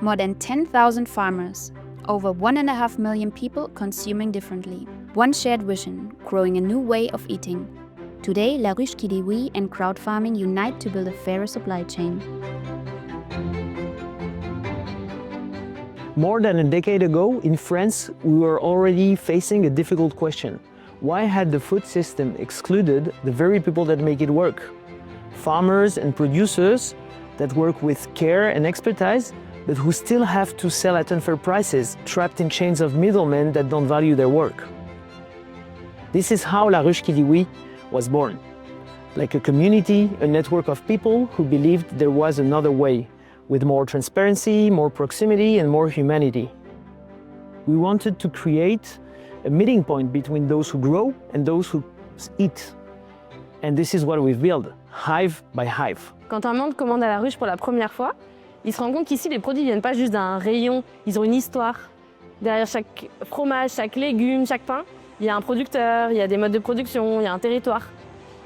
More than 10,000 farmers, over 1.5 million people consuming differently. One shared vision, growing a new way of eating. Today, Larushki and CrowdFarming unite to build a fairer supply chain. More than a decade ago, in France, we were already facing a difficult question. Why had the food system excluded the very people that make it work? Farmers and producers that work with care and expertise, but who still have to sell at unfair prices, trapped in chains of middlemen that don't value their work. This is how Larushki was born. Like a community, a network of people who believed there was another way, with more transparency, more proximity, and more humanity. We wanted to create a meeting point between those who grow and those who eat. And this is what we've built, hive by hive. Quand un membre commande à la ruche pour la première fois, il se rend compte qu'ici, les produits ne viennent pas juste d'un rayon, ils ont une histoire. Derrière chaque fromage, chaque légume, chaque pain, il y a un producteur, il y a des modes de production, il y a un territoire.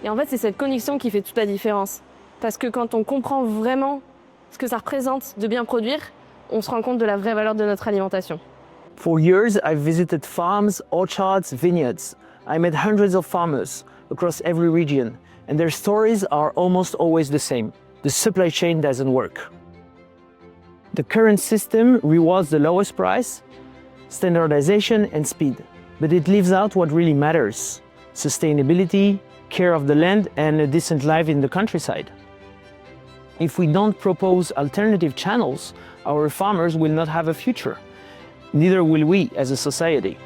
Et en fait, c'est cette connexion qui fait toute la différence. Parce que quand on comprend vraiment ce que ça représente de bien produire, on se rend compte de la vraie valeur de notre alimentation. For years, I've visited farms, orchards, vineyards. I met hundreds of farmers across every region, and their stories are almost always the same. The supply chain doesn't work. The current system rewards the lowest price, standardization, and speed. But it leaves out what really matters: sustainability, care of the land, and a decent life in the countryside. If we don't propose alternative channels, our farmers will not have a future. Neither will we as a society.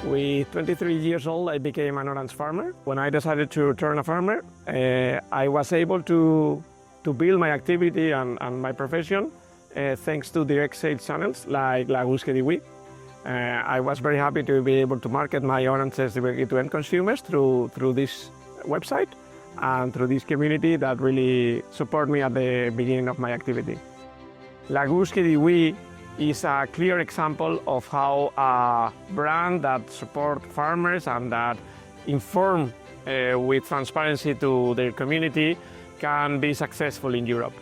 With 23 years old, I became an orange farmer. When I decided to turn a farmer, I was able to build my activity and my profession thanks to direct sales channels like Larushki. I was very happy to be able to market my oranges directly to end consumers through this website and through this community that really support me at the beginning of my activity. Larushki is a clear example of how a brand that supports farmers and that inform with transparency to their community can be successful in Europe.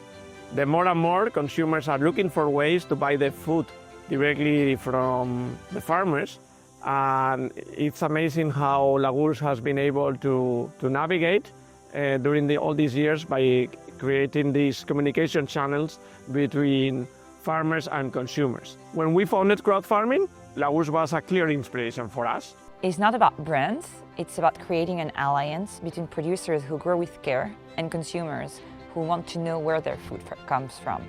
The more and more consumers are looking for ways to buy their food directly from the farmers, and it's amazing how Larush has been able to navigate during all these years by creating these communication channels between farmers and consumers. When we founded CrowdFarming, Larush was a clear inspiration for us. It's not about brands, it's about creating an alliance between producers who grow with care and consumers who want to know where their food comes from.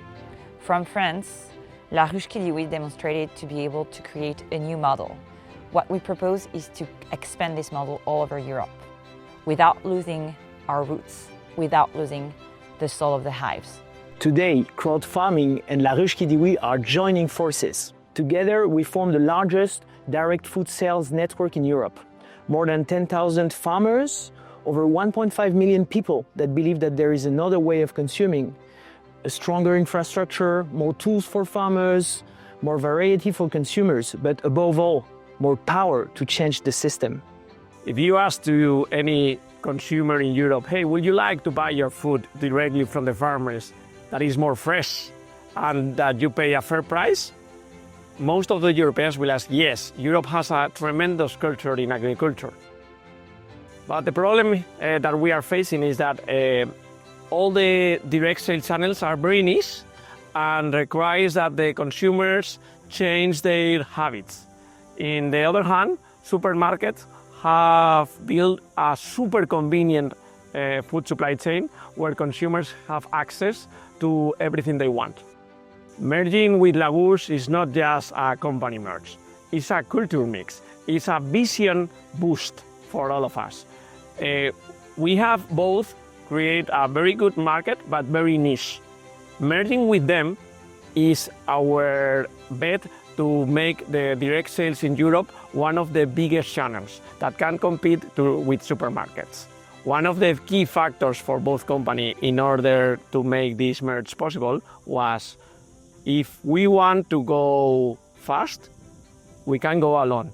From France, Larushki demonstrated to be able to create a new model. What we propose is to expand this model all over Europe without losing our roots, without losing the soul of the hives. Today, CrowdFarming and Larushki are joining forces. Together, we form the largest direct food sales network in Europe. More than 10,000 farmers, over 1.5 million people that believe that there is another way of consuming, a stronger infrastructure, more tools for farmers, more variety for consumers, but above all, more power to change the system. If you ask to any consumer in Europe, hey, would you like to buy your food directly from the farmers that is more fresh and that you pay a fair price? Most of the Europeans will ask, yes, Europe has a tremendous culture in agriculture. But the problem that we are facing is that all the direct sales channels are very niche and requires that the consumers change their habits. On the other hand, supermarkets have built a super convenient food supply chain where consumers have access to everything they want. Merging with Larush is not just a company merge, it's a culture mix, it's a vision boost for all of us. We have both create a very good market, but very niche. Merging with them is our bet to make the direct sales in Europe one of the biggest channels that can compete with supermarkets. One of the key factors for both companies in order to make this merge possible was if we want to go fast, we can go alone.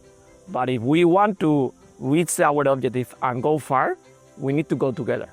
But if we want to reach our objective and go far, we need to go together.